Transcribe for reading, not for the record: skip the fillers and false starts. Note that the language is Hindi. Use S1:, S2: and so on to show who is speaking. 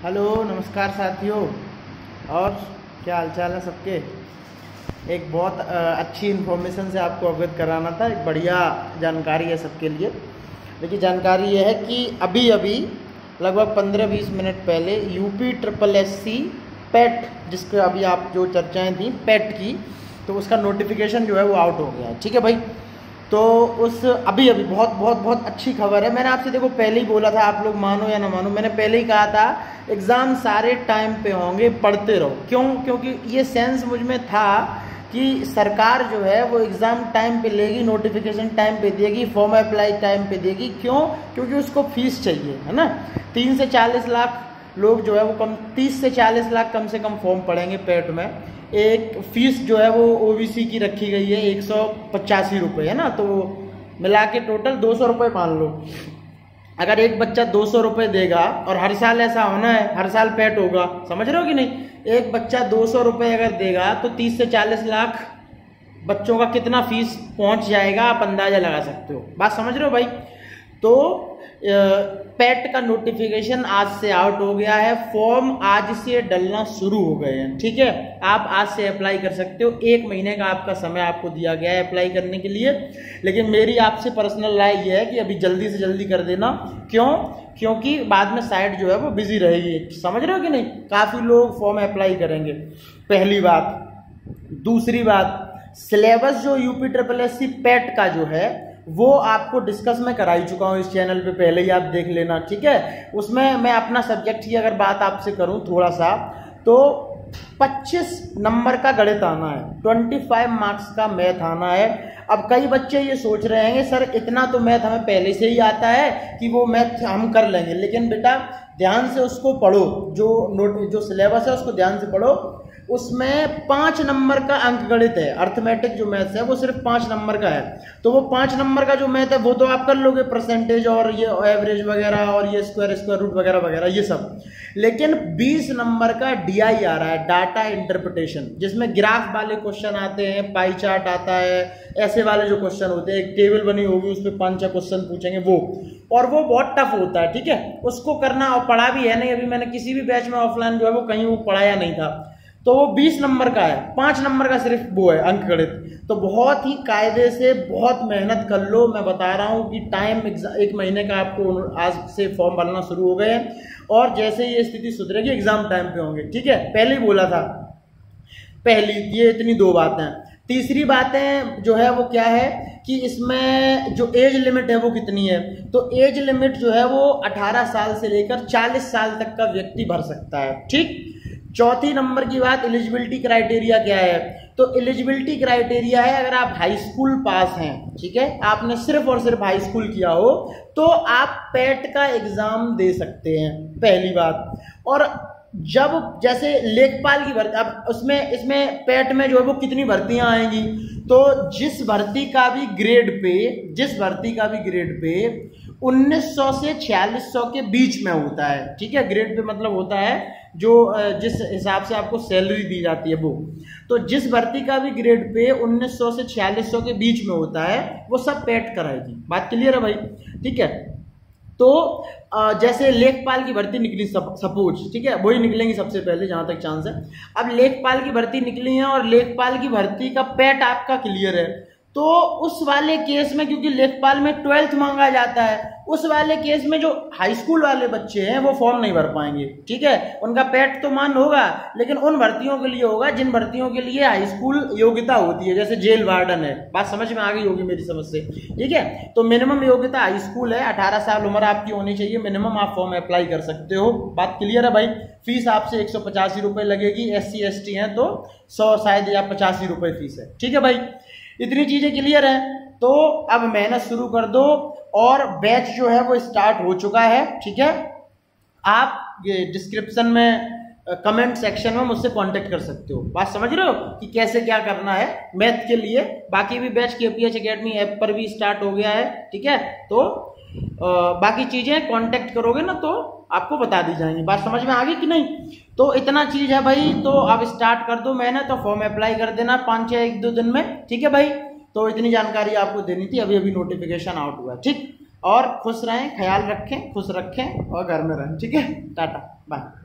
S1: हेलो नमस्कार साथियों। और क्या हालचाल है सबके। एक बहुत अच्छी इन्फॉर्मेशन से आपको अवगत कराना था। एक बढ़िया जानकारी है सबके लिए। देखिए जानकारी यह है कि अभी अभी लगभग 15-20 मिनट पहले UP SSSC पेट, जिसके अभी आप जो चर्चाएं थी पेट की, तो उसका नोटिफिकेशन जो है वो आउट हो गया है। ठीक है भाई। तो उस अभी अभी बहुत बहुत बहुत अच्छी खबर है। मैंने आपसे देखो पहले ही बोला था, आप लोग मानो या ना मानो, मैंने पहले ही कहा था एग्ज़ाम सारे टाइम पे होंगे, पढ़ते रहो। क्यों? क्योंकि ये सेंस मुझ में था कि सरकार जो है वो एग्ज़ाम टाइम पे लेगी, नोटिफिकेशन टाइम पे देगी, फॉर्म अप्लाई टाइम पे देगी। क्यों? क्योंकि उसको फीस चाहिए, है ना। 3 से 40 लाख लोग जो है वो 30 से 40 लाख कम से कम फॉर्म पढ़ेंगे पेट में। एक फीस जो है वो OBC की रखी गई है 185 रुपये, है ना। तो मिला के टोटल 200 रुपये मान लो। अगर एक बच्चा 200 रुपये देगा, और हर साल ऐसा होना है, हर साल पेट होगा, समझ रहे हो कि नहीं। एक बच्चा 200 रुपये अगर देगा तो 30 से 40 लाख बच्चों का कितना फीस पहुंच जाएगा, आप अंदाजा लगा सकते हो। बात समझ रहे हो भाई। तो पेट का नोटिफिकेशन आज से आउट हो गया है। फॉर्म आज से डलना शुरू हो गए हैं। ठीक है, आप आज से अप्लाई कर सकते हो। 1 महीने का आपका समय आपको दिया गया है अप्लाई करने के लिए। लेकिन मेरी आपसे पर्सनल राय ये है कि अभी जल्दी से जल्दी कर देना। क्यों? क्योंकि बाद में साइट जो है वो बिजी रहेगी। समझ रहे हो कि नहीं। काफ़ी लोग फॉर्म अप्लाई करेंगे, पहली बात। दूसरी बात, सिलेबस जो UP SSSC पेट का जो है वो आपको डिस्कस में करा ही चुका हूँ इस चैनल पे, पहले ही आप देख लेना। ठीक है, उसमें मैं अपना सब्जेक्ट की अगर बात आपसे करूँ थोड़ा सा, तो 25 नंबर का गणित आना है, 25 मार्क्स का मैथ आना है। अब कई बच्चे ये सोच रहे हैं सर इतना तो मैथ हमें पहले से ही आता है कि वो मैथ हम कर लेंगे। लेकिन बेटा ध्यान से उसको पढ़ो, जो सिलेबस है उसको ध्यान से पढ़ो। उसमें 5 नंबर का अंक गणित है। अर्थमेटिक जो मैथ्स है वो सिर्फ 5 नंबर का है। तो वो 5 नंबर का जो मैथ है वो तो आप कर लोगे, परसेंटेज और ये एवरेज वगैरह और ये स्क्वायर रूट वगैरह वगैरह ये सब। लेकिन 20 नंबर का DI आ रहा है, डाटा इंटरप्रिटेशन, जिसमें ग्राफ वाले क्वेश्चन आते हैं, पाई चार्ट आता है, ऐसे वाले जो क्वेश्चन होते हैं, एक टेबल बनी होगी उस पर 5-6 क्वेश्चन पूछेंगे वो। और वो बहुत टफ होता है। ठीक है, उसको करना, और पढ़ा भी है नहीं अभी मैंने किसी भी बैच में ऑफलाइन जो है वो कहीं वो पढ़ाया नहीं था। तो वो 20 नंबर का है, 5 नंबर का सिर्फ वो है अंक गणित। तो बहुत ही कायदे से बहुत मेहनत कर लो। मैं बता रहा हूँ कि टाइम 1 महीने का आपको आज से फॉर्म भरना शुरू हो गए हैं, और जैसे ये स्थिति सुधरेगी एग्जाम टाइम पे होंगे। ठीक है, पहले ही बोला था। पहली ये इतनी 2 बातें। तीसरी बातें जो है वो क्या है कि इसमें जो एज लिमिट है वो कितनी है। तो एज लिमिट जो है वो 18 साल से लेकर 40 साल तक का व्यक्ति भर सकता है। ठीक। चौथी नंबर की बात, एलिजिबिलिटी क्राइटेरिया क्या है। तो एलिजिबिलिटी क्राइटेरिया है अगर आप हाई स्कूल पास हैं, ठीक है, आपने सिर्फ और सिर्फ हाई स्कूल किया हो तो आप पेट का एग्जाम दे सकते हैं, पहली बात। और जब जैसे लेखपाल की भर्ती, अब इसमें पेट में जो है वो कितनी भर्तियां आएंगी, तो जिस भर्ती का भी ग्रेड पे 1900 से 4600 के बीच में होता है। ठीक है, ग्रेड पे मतलब होता है जो जिस हिसाब से आपको सैलरी दी जाती है वो। तो जिस भर्ती का भी ग्रेड पे 1900 से 4600 के बीच में होता है वो सब पेट कराएगी। बात क्लियर है भाई। ठीक है, तो जैसे लेखपाल की भर्ती निकली सपोज, ठीक है, वही निकलेंगी सबसे पहले जहां तक चांस है। अब लेखपाल की भर्ती निकली है और लेखपाल की भर्ती का पेट आपका क्लियर है, तो उस वाले केस में, क्योंकि लेखपाल में 12th मांगा जाता है, उस वाले केस में जो हाई स्कूल वाले बच्चे हैं वो फॉर्म नहीं भर पाएंगे। ठीक है, उनका पेट तो मान होगा, लेकिन उन भर्तियों के लिए होगा जिन भर्तियों के लिए हाई स्कूल योग्यता होती है, जैसे जेल वार्डन है। बात समझ में आ गई होगी मेरी समझ से। ठीक है, तो मिनिमम योग्यता हाई स्कूल है, 18 साल उम्र आपकी होनी चाहिए मिनिमम, आप फॉर्म अप्लाई कर सकते हो। बात क्लियर है भाई। फीस आपसे 185 रुपये लगेगी, SC ST है तो 100 शायद या 85 रुपये फीस है। ठीक है भाई, इतनी चीजें क्लियर है। तो अब मेहनत शुरू कर दो, और बैच जो है वो स्टार्ट हो चुका है। ठीक है, आप ये डिस्क्रिप्शन में कमेंट सेक्शन में मुझसे कांटेक्ट कर सकते हो। बात समझ रहे हो कि कैसे क्या करना है मैथ के लिए। बाकी भी बैच KPH Academy ऐप पर भी स्टार्ट हो गया है। ठीक है, तो बाकी चीजें कांटेक्ट करोगे ना तो आपको बता दी जाएंगी। बात समझ में आ गई कि नहीं। तो इतना चीज है भाई, तो अब स्टार्ट कर दो मेहनत, तो फॉर्म अप्लाई कर देना 5 या 1-2 दिन में। ठीक है भाई, तो इतनी जानकारी आपको देनी थी। अभी नोटिफिकेशन आउट हुआ। ठीक, और खुश रहें, ख्याल रखें, खुश रखें और घर में रहें। ठीक है, टाटा बाय।